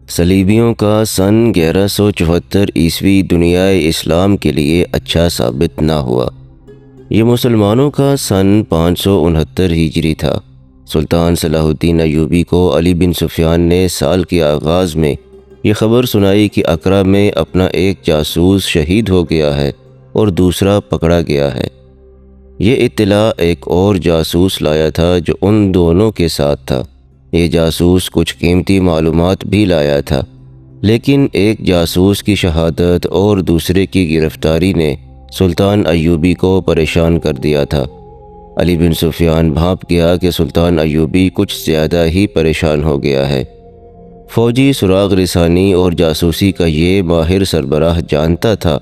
صلیبیوں کا سن 1174 دنیائے اسلام کے لیے اچھا ثابت نہ ہوا۔ یہ مسلمانوں کا سن 569 ہجری تھا۔ سلطان صلاح الدین ایوبی کو علی بن سفیان نے سال کے آغاز میں یہ خبر سنائی کہ اقرا میں اپنا ایک جاسوس شہید ہو گیا ہے اور دوسرا پکڑا گیا ہے۔ یہ اطلاع ایک اور جاسوس لایا تھا جو ان دونوں کے ساتھ تھا۔ یہ جاسوس کچھ قیمتی معلومات بھی لایا تھا، لیکن ایک جاسوس کی شہادت اور دوسرے کی گرفتاری نے سلطان ایوبی کو پریشان کر دیا تھا۔ علی بن سفیان بھانپ گیا کہ سلطان ایوبی کچھ زیادہ ہی پریشان ہو گیا ہے۔ فوجی سراغ رسانی اور جاسوسی کا یہ ماہر سربراہ جانتا تھا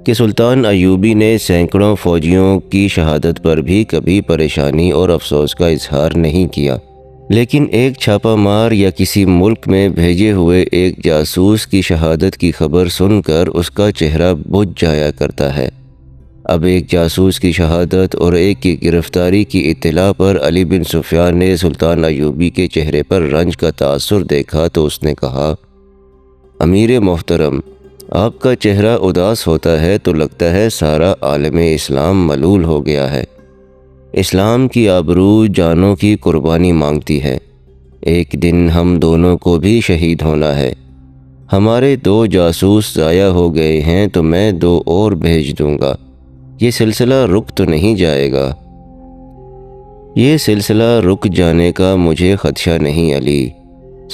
کہ سلطان ایوبی نے سینکڑوں فوجیوں کی شہادت پر بھی کبھی پریشانی اور افسوس کا اظہار نہیں کیا، لیکن ایک چھاپہ مار یا کسی ملک میں بھیجے ہوئے ایک جاسوس کی شہادت کی خبر سن کر اس کا چہرہ بجھ جایا کرتا ہے۔ اب ایک جاسوس کی شہادت اور ایک کی گرفتاری کی اطلاع پر علی بن سفیان نے سلطان ایوبی کے چہرے پر رنج کا تاثر دیکھا تو اس نے کہا، امیر محترم، آپ کا چہرہ اداس ہوتا ہے تو لگتا ہے سارا عالم اسلام ملول ہو گیا ہے۔ اسلام کی آبرو جانوں کی قربانی مانگتی ہے۔ ایک دن ہم دونوں کو بھی شہید ہونا ہے۔ ہمارے 2 جاسوس ضائع ہو گئے ہیں تو میں 2 اور بھیج دوں گا۔ یہ سلسلہ رک تو نہیں جائے گا؟ یہ سلسلہ رک جانے کا مجھے خدشہ نہیں علی،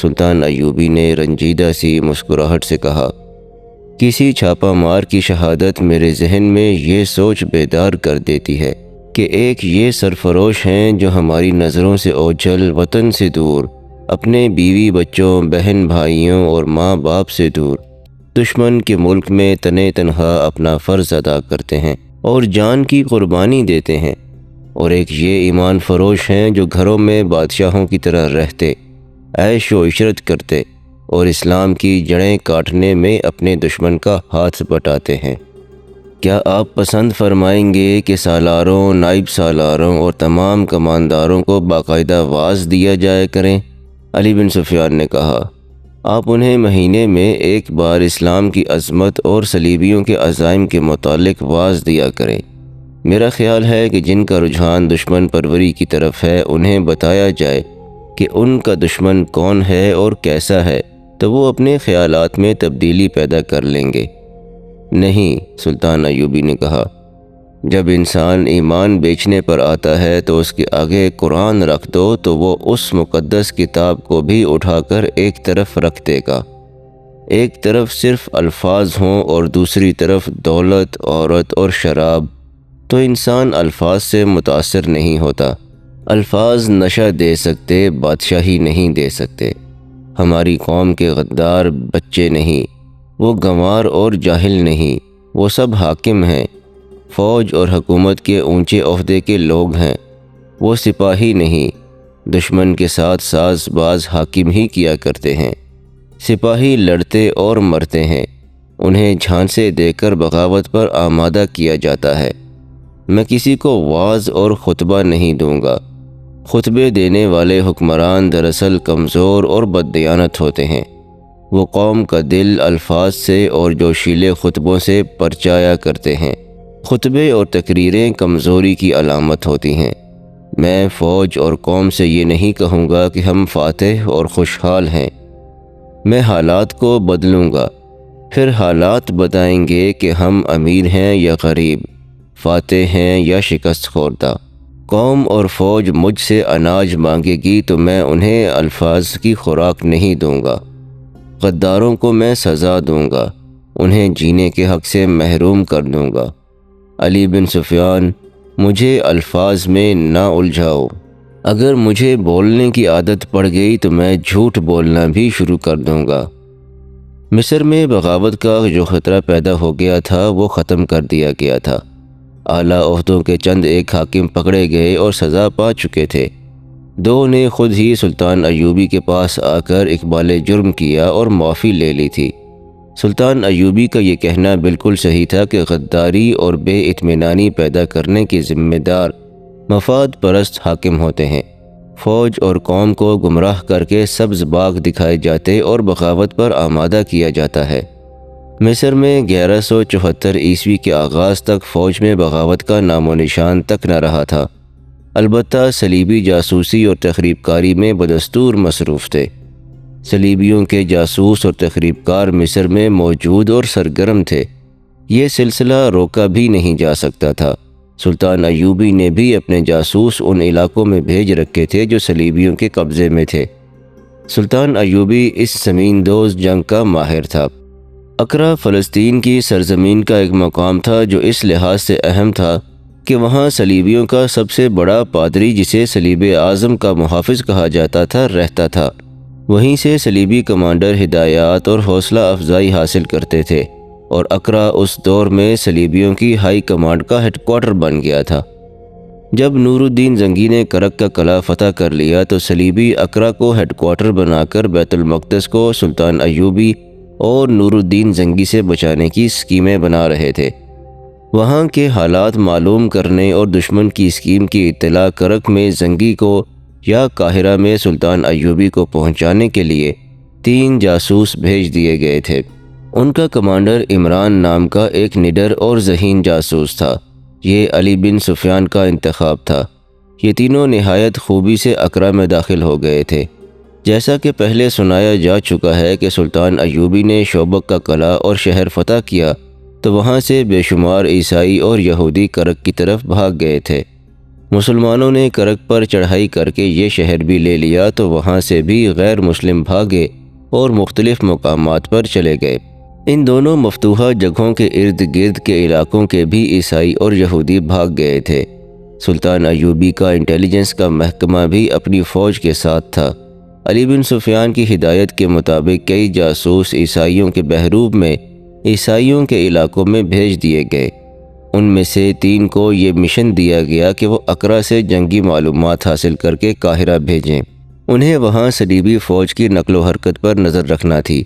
سلطان ایوبی نے رنجیدہ سی مسکراہٹ سے کہا۔ کسی چھاپہ مار کی شہادت میرے ذہن میں یہ سوچ بیدار کر دیتی ہے کہ ایک یہ سرفروش ہیں جو ہماری نظروں سے اوجھل، وطن سے دور، اپنے بیوی بچوں، بہن بھائیوں اور ماں باپ سے دور، دشمن کے ملک میں تنے تنہا اپنا فرض ادا کرتے ہیں اور جان کی قربانی دیتے ہیں، اور ایک یہ ایمان فروش ہیں جو گھروں میں بادشاہوں کی طرح رہتے، عیش و عشرت کرتے اور اسلام کی جڑیں کاٹنے میں اپنے دشمن کا ہاتھ بٹاتے ہیں۔ کیا آپ پسند فرمائیں گے کہ سالاروں، نائب سالاروں اور تمام کمانداروں کو باقاعدہ واعظ دیا جائے کریں؟ علی بن سفیان نے کہا، آپ انہیں مہینے میں ایک بار اسلام کی عظمت اور صلیبیوں کے عزائم کے متعلق واعظ دیا کریں۔ میرا خیال ہے کہ جن کا رجحان دشمن پروری کی طرف ہے انہیں بتایا جائے کہ ان کا دشمن کون ہے اور کیسا ہے، تو وہ اپنے خیالات میں تبدیلی پیدا کر لیں گے۔ نہیں، سلطان ایوبی نے کہا، جب انسان ایمان بیچنے پر آتا ہے تو اس کے آگے قرآن رکھ دو تو وہ اس مقدس کتاب کو بھی اٹھا کر ایک طرف رکھ دے گا۔ ایک طرف صرف الفاظ ہوں اور دوسری طرف دولت، عورت اور شراب، تو انسان الفاظ سے متاثر نہیں ہوتا۔ الفاظ نشہ دے سکتے، بادشاہی نہیں دے سکتے۔ ہماری قوم کے غدار بچے نہیں، وہ گنوار اور جاہل نہیں، وہ سب حاکم ہیں، فوج اور حکومت کے اونچے عہدے کے لوگ ہیں۔ وہ سپاہی نہیں، دشمن کے ساتھ ساز باز حاکم ہی کیا کرتے ہیں۔ سپاہی لڑتے اور مرتے ہیں، انہیں جھانسے دے کر بغاوت پر آمادہ کیا جاتا ہے۔ میں کسی کو واعظ اور خطبہ نہیں دوں گا۔ خطبے دینے والے حکمران دراصل کمزور اور بددیانت ہوتے ہیں۔ وہ قوم کا دل الفاظ سے اور جوشیلے خطبوں سے پرچایا کرتے ہیں۔ خطبے اور تقریریں کمزوری کی علامت ہوتی ہیں۔ میں فوج اور قوم سے یہ نہیں کہوں گا کہ ہم فاتح اور خوشحال ہیں۔ میں حالات کو بدلوں گا، پھر حالات بتائیں گے کہ ہم امیر ہیں یا غریب، فاتح ہیں یا شکست خوردہ۔ قوم اور فوج مجھ سے اناج مانگے گی تو میں انہیں الفاظ کی خوراک نہیں دوں گا۔ غداروں کو میں سزا دوں گا، انہیں جینے کے حق سے محروم کر دوں گا۔ علی بن سفیان، مجھے الفاظ میں نہ الجھاؤ۔ اگر مجھے بولنے کی عادت پڑ گئی تو میں جھوٹ بولنا بھی شروع کر دوں گا۔ مصر میں بغاوت کا جو خطرہ پیدا ہو گیا تھا وہ ختم کر دیا گیا تھا۔ اعلیٰ عہدوں کے چند ایک حاکم پکڑے گئے اور سزا پا چکے تھے۔ 2 نے خود ہی سلطان ایوبی کے پاس آ کر اقبال جرم کیا اور معافی لے لی تھی۔ سلطان ایوبی کا یہ کہنا بالکل صحیح تھا کہ غداری اور بے اطمینانی پیدا کرنے کے ذمہ دار مفاد پرست حاکم ہوتے ہیں۔ فوج اور قوم کو گمراہ کر کے سبز باغ دکھائے جاتے اور بغاوت پر آمادہ کیا جاتا ہے۔ مصر میں 1174 عیسوی کے آغاز تک فوج میں بغاوت کا نام و نشان تک نہ رہا تھا، البتہ صلیبی جاسوسی اور تخریب کاری میں بدستور مصروف تھے۔ صلیبیوں کے جاسوس اور تخریب کار مصر میں موجود اور سرگرم تھے، یہ سلسلہ روکا بھی نہیں جا سکتا تھا۔ سلطان ایوبی نے بھی اپنے جاسوس ان علاقوں میں بھیج رکھے تھے جو صلیبیوں کے قبضے میں تھے۔ سلطان ایوبی اس زمین دوز جنگ کا ماہر تھا۔ اقرا فلسطین کی سرزمین کا ایک مقام تھا جو اس لحاظ سے اہم تھا کہ وہاں صلیبیوں کا سب سے بڑا پادری، جسے صلیب اعظم کا محافظ کہا جاتا تھا، رہتا تھا۔ وہیں سے صلیبی کمانڈر ہدایات اور حوصلہ افزائی حاصل کرتے تھے، اور اقرا اس دور میں صلیبیوں کی ہائی کمانڈ کا ہیڈ کوارٹر بن گیا تھا۔ جب نور الدین زنگی نے کرک کا قلعہ فتح کر لیا تو صلیبی اقرا کو ہیڈ کوارٹر بنا کر بیت المقدس کو سلطان ایوبی اور نور الدین زنگی سے بچانے کی اسکیمیں بنا رہے تھے۔ وہاں کے حالات معلوم کرنے اور دشمن کی اسکیم کی اطلاع کرک میں زنگی کو یا قاہرہ میں سلطان ایوبی کو پہنچانے کے لیے 3 جاسوس بھیج دیے گئے تھے۔ ان کا کمانڈر عمران نام کا ایک نڈر اور ذہین جاسوس تھا۔ یہ علی بن سفیان کا انتخاب تھا۔ یہ تینوں نہایت خوبی سے اقرا میں داخل ہو گئے تھے۔ جیسا کہ پہلے سنایا جا چکا ہے کہ سلطان ایوبی نے شوبک کا قلعہ اور شہر فتح کیا تو وہاں سے بے شمار عیسائی اور یہودی کرک کی طرف بھاگ گئے تھے۔ مسلمانوں نے کرک پر چڑھائی کر کے یہ شہر بھی لے لیا تو وہاں سے بھی غیر مسلم بھاگے اور مختلف مقامات پر چلے گئے۔ ان دونوں مفتوحہ جگہوں کے ارد گرد کے علاقوں کے بھی عیسائی اور یہودی بھاگ گئے تھے۔ سلطان ایوبی کا انٹیلیجنس کا محکمہ بھی اپنی فوج کے ساتھ تھا۔ علی بن سفیان کی ہدایت کے مطابق کئی جاسوس عیسائیوں کے بحروب میں عیسائیوں کے علاقوں میں بھیج دیے گئے۔ ان میں سے 3 کو یہ مشن دیا گیا کہ وہ اقرا سے جنگی معلومات حاصل کر کے قاہرہ بھیجیں۔ انہیں وہاں صلیبی فوج کی نقل و حرکت پر نظر رکھنا تھی۔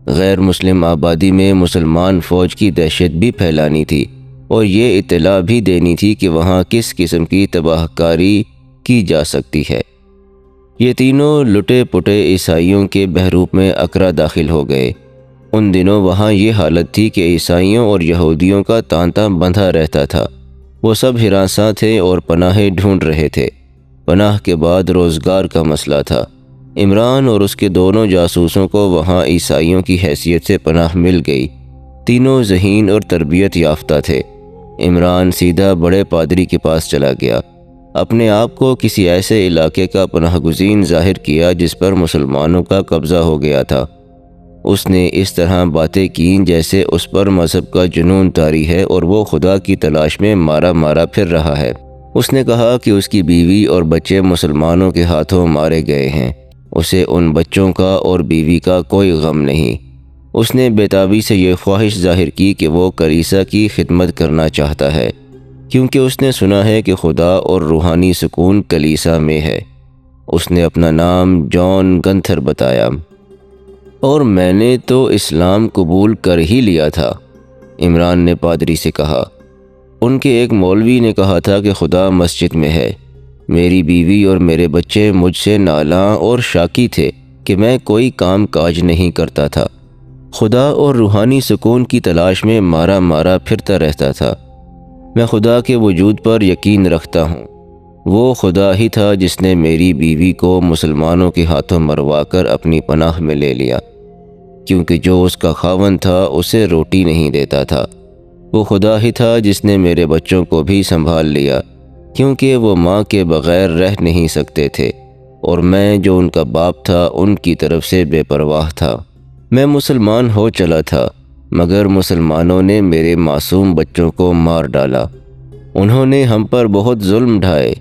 غیر مسلم آبادی میں مسلمان فوج کی دہشت بھی پھیلانی تھی اور یہ اطلاع بھی دینی تھی کہ وہاں کس قسم کی تباہ کاری کی جا سکتی ہے۔ یہ تینوں لٹے پٹے عیسائیوں کے بحروب میں اقرا داخل ہو گئے۔ ان دنوں وہاں یہ حالت تھی کہ عیسائیوں اور یہودیوں کا تانتا بندھا رہتا تھا۔ وہ سب ہراساں تھے اور پناہیں ڈھونڈ رہے تھے۔ پناہ کے بعد روزگار کا مسئلہ تھا۔ عمران اور اس کے دونوں جاسوسوں کو وہاں عیسائیوں کی حیثیت سے پناہ مل گئی۔ تینوں ذہین اور تربیت یافتہ تھے۔ عمران سیدھا بڑے پادری کے پاس چلا گیا، اپنے آپ کو کسی ایسے علاقے کا پناہ گزین ظاہر کیا جس پر مسلمانوں کا قبضہ ہو گیا تھا۔ اس نے اس طرح باتیں کیں جیسے اس پر مذہب کا جنون طاری ہے اور وہ خدا کی تلاش میں مارا مارا پھر رہا ہے۔ اس نے کہا کہ اس کی بیوی اور بچے مسلمانوں کے ہاتھوں مارے گئے ہیں۔ اسے ان بچوں کا اور بیوی کا کوئی غم نہیں۔ اس نے بیتابی سے یہ خواہش ظاہر کی کہ وہ کلیسا کی خدمت کرنا چاہتا ہے، کیونکہ اس نے سنا ہے کہ خدا اور روحانی سکون کلیسا میں ہے۔ اس نے اپنا نام جان گنتھر بتایا۔ اور میں نے تو اسلام قبول کر ہی لیا تھا، عمران نے پادری سے کہا۔ ان کے ایک مولوی نے کہا تھا کہ خدا مسجد میں ہے۔ میری بیوی اور میرے بچے مجھ سے نالاں اور شاکی تھے کہ میں کوئی کام کاج نہیں کرتا تھا۔ خدا اور روحانی سکون کی تلاش میں مارا مارا پھرتا رہتا تھا۔ میں خدا کے وجود پر یقین رکھتا ہوں۔ وہ خدا ہی تھا جس نے میری بیوی کو مسلمانوں کے ہاتھوں مروا کر اپنی پناہ میں لے لیا، کیونکہ جو اس کا خاوند تھا اسے روٹی نہیں دیتا تھا۔ وہ خدا ہی تھا جس نے میرے بچوں کو بھی سنبھال لیا، کیونکہ وہ ماں کے بغیر رہ نہیں سکتے تھے، اور میں جو ان کا باپ تھا ان کی طرف سے بے پرواہ تھا۔ میں مسلمان ہو چلا تھا، مگر مسلمانوں نے میرے معصوم بچوں کو مار ڈالا۔ انہوں نے ہم پر بہت ظلم ڈھائے۔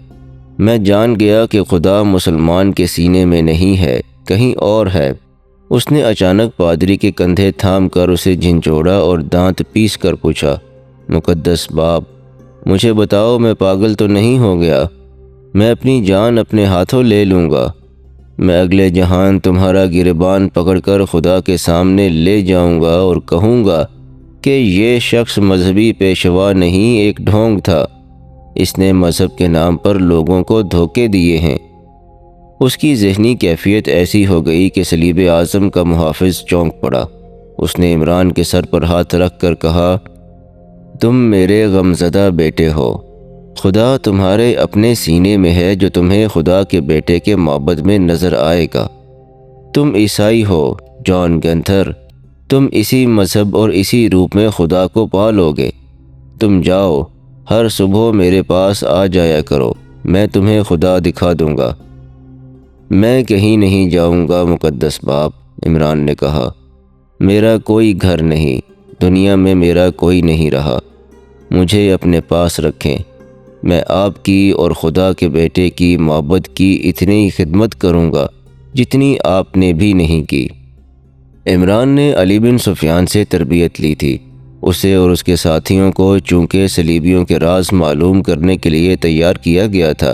میں جان گیا کہ خدا مسلمان کے سینے میں نہیں ہے، کہیں اور ہے۔ اس نے اچانک پادری کے کندھے تھام کر اسے جھنجھوڑا اور دانت پیس کر پوچھا، مقدس باپ، مجھے بتاؤ میں پاگل تو نہیں ہو گیا؟ میں اپنی جان اپنے ہاتھوں لے لوں گا۔ میں اگلے جہان تمہارا گریبان پکڑ کر خدا کے سامنے لے جاؤں گا اور کہوں گا کہ یہ شخص مذہبی پیشوا نہیں، ایک ڈھونگ تھا۔ اس نے مذہب کے نام پر لوگوں کو دھوکے دیے ہیں۔ اس کی ذہنی کیفیت ایسی ہو گئی کہ صلیب اعظم کا محافظ چونک پڑا۔ اس نے عمران کے سر پر ہاتھ رکھ کر کہا، تم میرے غمزدہ بیٹے ہو، خدا تمہارے اپنے سینے میں ہے جو تمہیں خدا کے بیٹے کے معبد میں نظر آئے گا۔ تم عیسائی ہو جان گنتھر، تم اسی مذہب اور اسی روپ میں خدا کو پالو گے۔ تم جاؤ، ہر صبح میرے پاس آ جایا کرو، میں تمہیں خدا دکھا دوں گا۔ میں کہیں نہیں جاؤں گا مقدس باپ، عمران نے کہا، میرا کوئی گھر نہیں، دنیا میں میرا کوئی نہیں رہا، مجھے اپنے پاس رکھیں، میں آپ کی اور خدا کے بیٹے کی محبت کی اتنی ہی خدمت کروں گا جتنی آپ نے بھی نہیں کی۔ عمران نے علی بن سفیان سے تربیت لی تھی۔ اسے اور اس کے ساتھیوں کو چونکہ صلیبیوں کے راز معلوم کرنے کے لیے تیار کیا گیا تھا،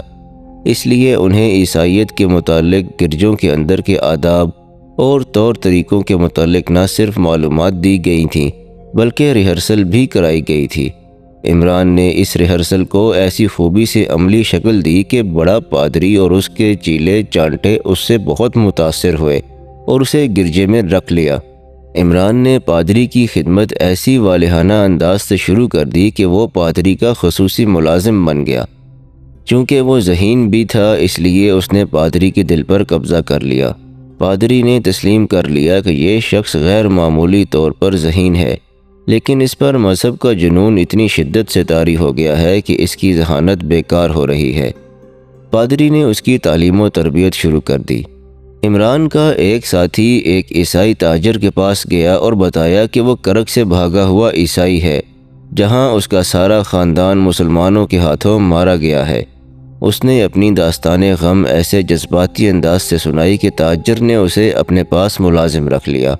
اس لیے انہیں عیسائیت کے متعلق گرجوں کے اندر کے آداب اور طور طریقوں کے متعلق نہ صرف معلومات دی گئی تھیں بلکہ ریہرسل بھی کرائی گئی تھی۔ عمران نے اس ریہرسل کو ایسی خوبی سے عملی شکل دی کہ بڑا پادری اور اس کے چیلے چانٹے اس سے بہت متاثر ہوئے اور اسے گرجے میں رکھ لیا۔ عمران نے پادری کی خدمت ایسی والہانہ انداز سے شروع کر دی کہ وہ پادری کا خصوصی ملازم بن گیا۔ چونکہ وہ ذہین بھی تھا اس لیے اس نے پادری کے دل پر قبضہ کر لیا۔ پادری نے تسلیم کر لیا کہ یہ شخص غیر معمولی طور پر ذہین ہے، لیکن اس پر مذہب کا جنون اتنی شدت سے طاری ہو گیا ہے کہ اس کی ذہانت بیکار ہو رہی ہے۔ پادری نے اس کی تعلیم و تربیت شروع کر دی۔ عمران کا ایک ساتھی ایک عیسائی تاجر کے پاس گیا اور بتایا کہ وہ کرک سے بھاگا ہوا عیسائی ہے، جہاں اس کا سارا خاندان مسلمانوں کے ہاتھوں مارا گیا ہے۔ اس نے اپنی داستان غم ایسے جذباتی انداز سے سنائی کہ تاجر نے اسے اپنے پاس ملازم رکھ لیا۔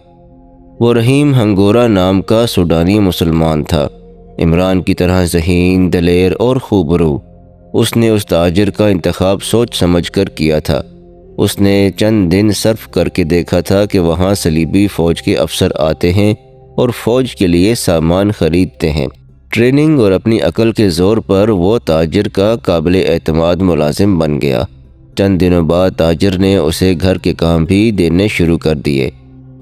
وہ رحیم ہنگورا نام کا سوڈانی مسلمان تھا، عمران کی طرح ذہین، دلیر اور خوبرو۔ اس نے اس تاجر کا انتخاب سوچ سمجھ کر کیا تھا۔ اس نے چند دن صرف کر کے دیکھا تھا کہ وہاں صلیبی فوج کے افسر آتے ہیں اور فوج کے لیے سامان خریدتے ہیں۔ ٹریننگ اور اپنی عقل کے زور پر وہ تاجر کا قابل اعتماد ملازم بن گیا۔ چند دنوں بعد تاجر نے اسے گھر کے کام بھی دینے شروع کر دیے۔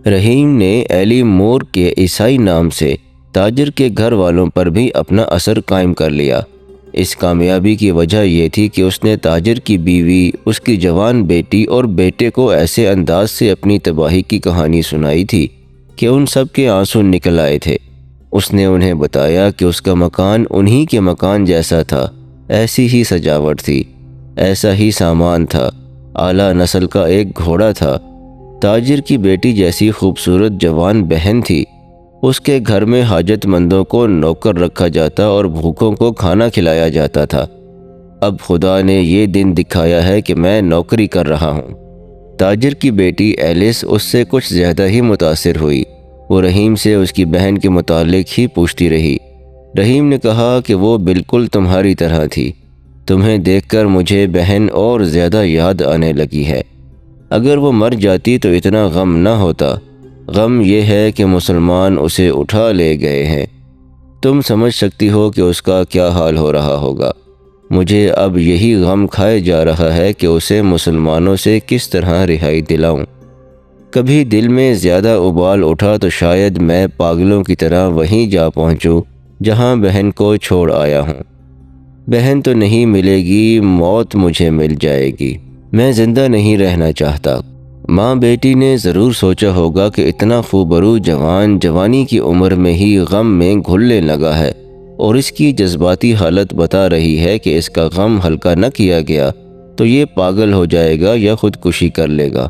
رحیم نے ایلی مور کے عیسائی نام سے تاجر کے گھر والوں پر بھی اپنا اثر قائم کر لیا۔ اس کامیابی کی وجہ یہ تھی کہ اس نے تاجر کی بیوی، اس کی جوان بیٹی اور بیٹے کو ایسے انداز سے اپنی تباہی کی کہانی سنائی تھی کہ ان سب کے آنسو نکل آئے تھے۔ اس نے انہیں بتایا کہ اس کا مکان انہی کے مکان جیسا تھا، ایسی ہی سجاوٹ تھی، ایسا ہی سامان تھا، اعلیٰ نسل کا ایک گھوڑا تھا، تاجر کی بیٹی جیسی خوبصورت جوان بہن تھی، اس کے گھر میں حاجت مندوں کو نوکر رکھا جاتا اور بھوکوں کو کھانا کھلایا جاتا تھا۔ اب خدا نے یہ دن دکھایا ہے کہ میں نوکری کر رہا ہوں۔ تاجر کی بیٹی ایلس اس سے کچھ زیادہ ہی متاثر ہوئی۔ وہ رحیم سے اس کی بہن کے متعلق ہی پوچھتی رہی۔ رحیم نے کہا کہ وہ بالکل تمہاری طرح تھی، تمہیں دیکھ کر مجھے بہن اور زیادہ یاد آنے لگی ہے۔ اگر وہ مر جاتی تو اتنا غم نہ ہوتا، غم یہ ہے کہ مسلمان اسے اٹھا لے گئے ہیں۔ تم سمجھ سکتی ہو کہ اس کا کیا حال ہو رہا ہوگا۔ مجھے اب یہی غم کھائے جا رہا ہے کہ اسے مسلمانوں سے کس طرح رہائی دلاؤں۔ کبھی دل میں زیادہ ابال اٹھا تو شاید میں پاگلوں کی طرح وہیں جا پہنچوں جہاں بہن کو چھوڑ آیا ہوں۔ بہن تو نہیں ملے گی، موت مجھے مل جائے گی۔ میں زندہ نہیں رہنا چاہتا۔ ماں بیٹی نے ضرور سوچا ہوگا کہ اتنا خوبرو جوان جوانی کی عمر میں ہی غم میں گھلنے لگا ہے، اور اس کی جذباتی حالت بتا رہی ہے کہ اس کا غم ہلکا نہ کیا گیا تو یہ پاگل ہو جائے گا یا خودکشی کر لے گا۔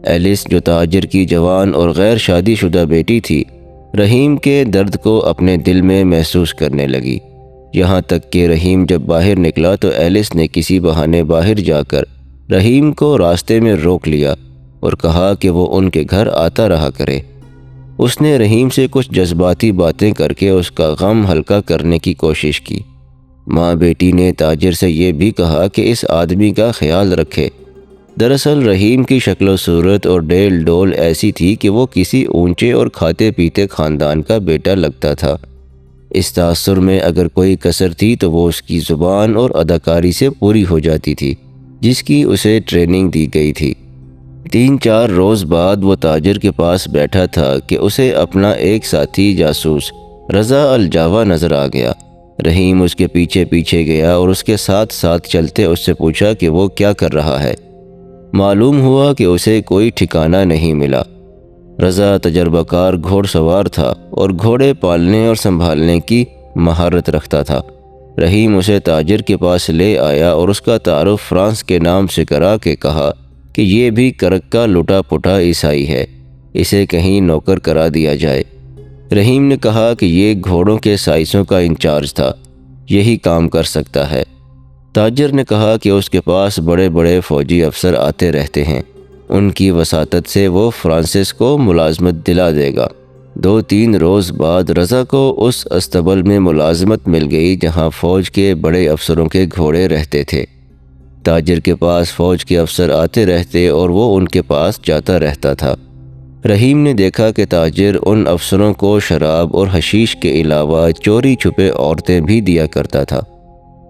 ایلس جو تاجر کی جوان اور غیر شادی شدہ بیٹی تھی، رحیم کے درد کو اپنے دل میں محسوس کرنے لگی۔ یہاں تک کہ رحیم جب باہر نکلا تو ایلس نے کسی بہانے باہر جا کر رحیم کو راستے میں روک لیا اور کہا کہ وہ ان کے گھر آتا رہا کرے۔ اس نے رحیم سے کچھ جذباتی باتیں کر کے اس کا غم ہلکا کرنے کی کوشش کی۔ ماں بیٹی نے تاجر سے یہ بھی کہا کہ اس آدمی کا خیال رکھے۔ دراصل رحیم کی شکل و صورت اور ڈیل ڈول ایسی تھی کہ وہ کسی اونچے اور کھاتے پیتے خاندان کا بیٹا لگتا تھا۔ اس تاثر میں اگر کوئی کسر تھی تو وہ اس کی زبان اور اداکاری سے پوری ہو جاتی تھی۔ جس کی اسے ٹریننگ دی گئی تھی۔ 3-4 روز بعد وہ تاجر کے پاس بیٹھا تھا کہ اسے اپنا ایک ساتھی جاسوس رضا الجاوا نظر آ گیا۔ رحیم اس کے پیچھے پیچھے گیا اور اس کے ساتھ ساتھ چلتے اس سے پوچھا کہ وہ کیا کر رہا ہے۔ معلوم ہوا کہ اسے کوئی ٹھکانہ نہیں ملا۔ رضا تجربہ کار گھوڑ سوار تھا اور گھوڑے پالنے اور سنبھالنے کی مہارت رکھتا تھا۔ رحیم اسے تاجر کے پاس لے آیا اور اس کا تعارف فرانس کے نام سے کرا کے کہا کہ یہ بھی کرک کا لٹا پٹا عیسائی ہے، اسے کہیں نوکر کرا دیا جائے۔ رحیم نے کہا کہ یہ گھوڑوں کے سائسوں کا انچارج تھا، یہی کام کر سکتا ہے۔ تاجر نے کہا کہ اس کے پاس بڑے بڑے فوجی افسر آتے رہتے ہیں، ان کی وساطت سے وہ فرانسس کو ملازمت دلا دے گا۔ 2-3 روز بعد رضا کو اس استبل میں ملازمت مل گئی جہاں فوج کے بڑے افسروں کے گھوڑے رہتے تھے۔ تاجر کے پاس فوج کے افسر آتے رہتے اور وہ ان کے پاس جاتا رہتا تھا۔ رحیم نے دیکھا کہ تاجر ان افسروں کو شراب اور حشیش کے علاوہ چوری چھپے عورتیں بھی دیا کرتا تھا۔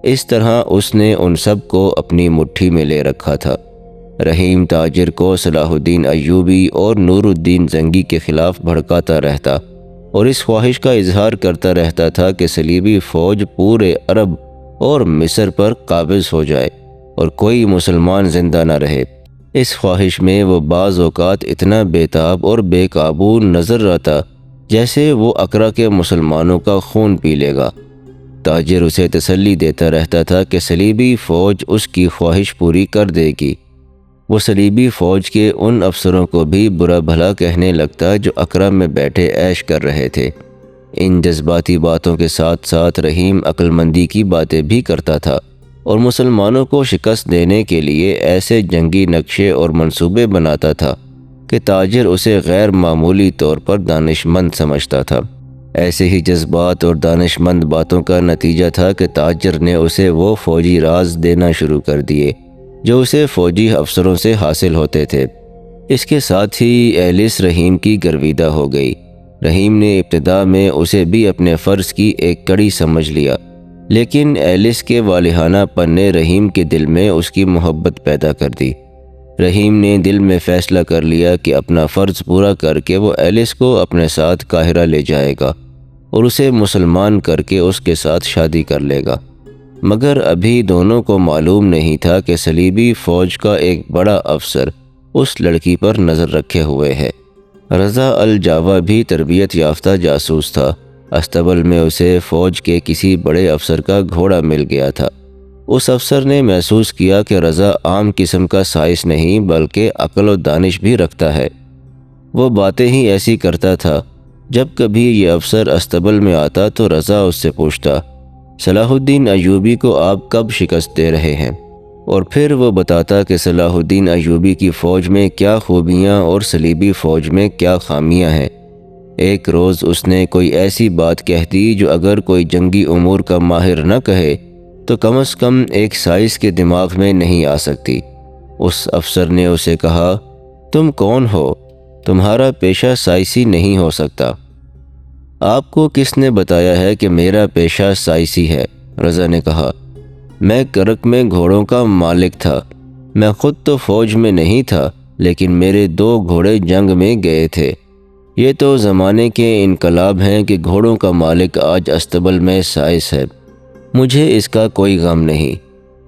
اس طرح اس نے ان سب کو اپنی مٹھی میں لے رکھا تھا۔ رحیم تاجر کو صلاح الدین ایوبی اور نور الدین زنگی کے خلاف بھڑکاتا رہتا اور اس خواہش کا اظہار کرتا رہتا تھا کہ صلیبی فوج پورے عرب اور مصر پر قابض ہو جائے اور کوئی مسلمان زندہ نہ رہے۔ اس خواہش میں وہ بعض اوقات اتنا بے تاب اور بے قابو نظر آتا جیسے وہ اقرا کے مسلمانوں کا خون پی لے گا۔ تاجر اسے تسلی دیتا رہتا تھا کہ صلیبی فوج اس کی خواہش پوری کر دے گی۔ وہ صلیبی فوج کے ان افسروں کو بھی برا بھلا کہنے لگتا جو اقرا میں بیٹھے عیش کر رہے تھے۔ ان جذباتی باتوں کے ساتھ ساتھ رحیم عقل مندی کی باتیں بھی کرتا تھا اور مسلمانوں کو شکست دینے کے لیے ایسے جنگی نقشے اور منصوبے بناتا تھا کہ تاجر اسے غیر معمولی طور پر دانش مند سمجھتا تھا۔ ایسے ہی جذبات اور دانش مند باتوں کا نتیجہ تھا کہ تاجر نے اسے وہ فوجی راز دینا شروع کر دیے جو اسے فوجی افسروں سے حاصل ہوتے تھے۔ اس کے ساتھ ہی ایلس رحیم کی گرویدہ ہو گئی۔ رحیم نے ابتدا میں اسے بھی اپنے فرض کی ایک کڑی سمجھ لیا، لیکن ایلس کے والہانہ پن نے رحیم کے دل میں اس کی محبت پیدا کر دی۔ رحیم نے دل میں فیصلہ کر لیا کہ اپنا فرض پورا کر کے وہ ایلس کو اپنے ساتھ قاہرہ لے جائے گا اور اسے مسلمان کر کے اس کے ساتھ شادی کر لے گا۔ مگر ابھی دونوں کو معلوم نہیں تھا کہ صلیبی فوج کا ایک بڑا افسر اس لڑکی پر نظر رکھے ہوئے ہے۔ رضا الجاوا بھی تربیت یافتہ جاسوس تھا۔ استبل میں اسے فوج کے کسی بڑے افسر کا گھوڑا مل گیا تھا۔ اس افسر نے محسوس کیا کہ رضا عام قسم کا سائس نہیں بلکہ عقل و دانش بھی رکھتا ہے۔ وہ باتیں ہی ایسی کرتا تھا۔ جب کبھی یہ افسر استبل میں آتا تو رضا اس سے پوچھتا، صلاح الدین ایوبی کو آپ کب شکست دے رہے ہیں؟ اور پھر وہ بتاتا کہ صلاح الدین ایوبی کی فوج میں کیا خوبیاں اور صلیبی فوج میں کیا خامیاں ہیں۔ ایک روز اس نے کوئی ایسی بات کہہ دی جو اگر کوئی جنگی امور کا ماہر نہ کہے تو کم از کم ایک سائس کے دماغ میں نہیں آ سکتی۔ اس افسر نے اسے کہا، تم کون ہو؟ تمہارا پیشہ سائسی نہیں ہو سکتا۔ آپ کو کس نے بتایا ہے کہ میرا پیشہ سائسی ہے؟ رضا نے کہا، میں کرک میں گھوڑوں کا مالک تھا۔ میں خود تو فوج میں نہیں تھا لیکن میرے 2 گھوڑے جنگ میں گئے تھے۔ یہ تو زمانے کے انقلاب ہیں کہ گھوڑوں کا مالک آج استبل میں سائس ہے۔ مجھے اس کا کوئی غم نہیں۔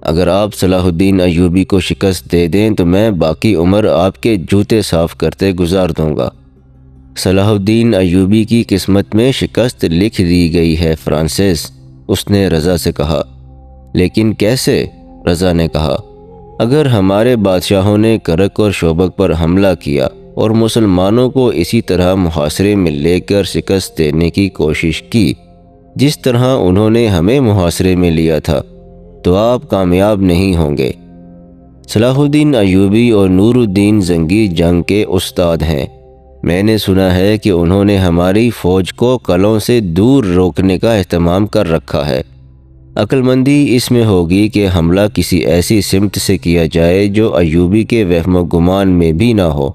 اگر آپ صلاح الدین ایوبی کو شکست دے دیں تو میں باقی عمر آپ کے جوتے صاف کرتے گزار دوں گا۔ صلاح الدین ایوبی کی قسمت میں شکست لکھ دی گئی ہے فرانسس، اس نے رضا سے کہا۔ لیکن کیسے؟ رضا نے کہا، اگر ہمارے بادشاہوں نے کرک اور شوبک پر حملہ کیا اور مسلمانوں کو اسی طرح محاصرے میں لے کر شکست دینے کی کوشش کی جس طرح انہوں نے ہمیں محاصرے میں لیا تھا تو آپ کامیاب نہیں ہوں گے۔ صلاح الدین ایوبی اور نور الدین زنگی جنگ کے استاد ہیں۔ میں نے سنا ہے کہ انہوں نے ہماری فوج کو قلعوں سے دور روکنے کا اہتمام کر رکھا ہے۔ عقل مندی اس میں ہوگی کہ حملہ کسی ایسی سمت سے کیا جائے جو ایوبی کے وہم و گمان میں بھی نہ ہو۔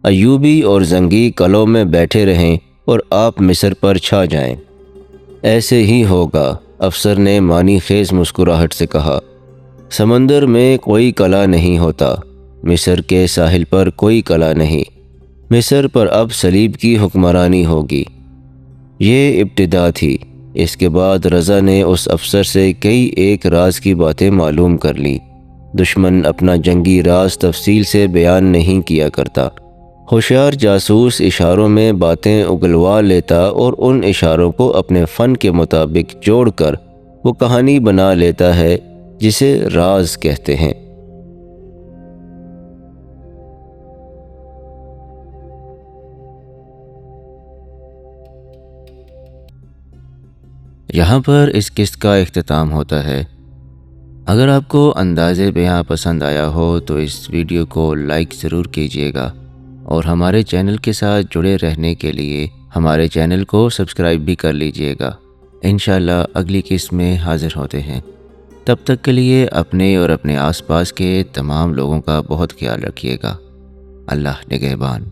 ایوبی اور زنگی قلعوں میں بیٹھے رہیں اور آپ مصر پر چھا جائیں۔ ایسے ہی ہوگا، افسر نے معنی خیز مسکراہٹ سے کہا۔ سمندر میں کوئی کلا نہیں ہوتا، مصر کے ساحل پر کوئی کلا نہیں، مصر پر اب صلیب کی حکمرانی ہوگی۔ یہ ابتدا تھی۔ اس کے بعد رضا نے اس افسر سے کئی ایک راز کی باتیں معلوم کر لی۔ دشمن اپنا جنگی راز تفصیل سے بیان نہیں کیا کرتا۔ ہوشیار جاسوس اشاروں میں باتیں اگلوا لیتا اور ان اشاروں کو اپنے فن کے مطابق جوڑ کر وہ کہانی بنا لیتا ہے جسے راز کہتے ہیں۔ یہاں پر اس قسط کا اختتام ہوتا ہے۔ اگر آپ کو انداز بیان پسند آیا ہو تو اس ویڈیو کو لائک ضرور کیجیے گا، اور ہمارے چینل کے ساتھ جڑے رہنے کے لیے ہمارے چینل کو سبسکرائب بھی کر لیجیے گا۔ انشاءاللہ اگلی قسط میں حاضر ہوتے ہیں۔ تب تک کے لیے اپنے اور اپنے آس پاس کے تمام لوگوں کا بہت خیال رکھیے گا۔ اللہ نگہبان۔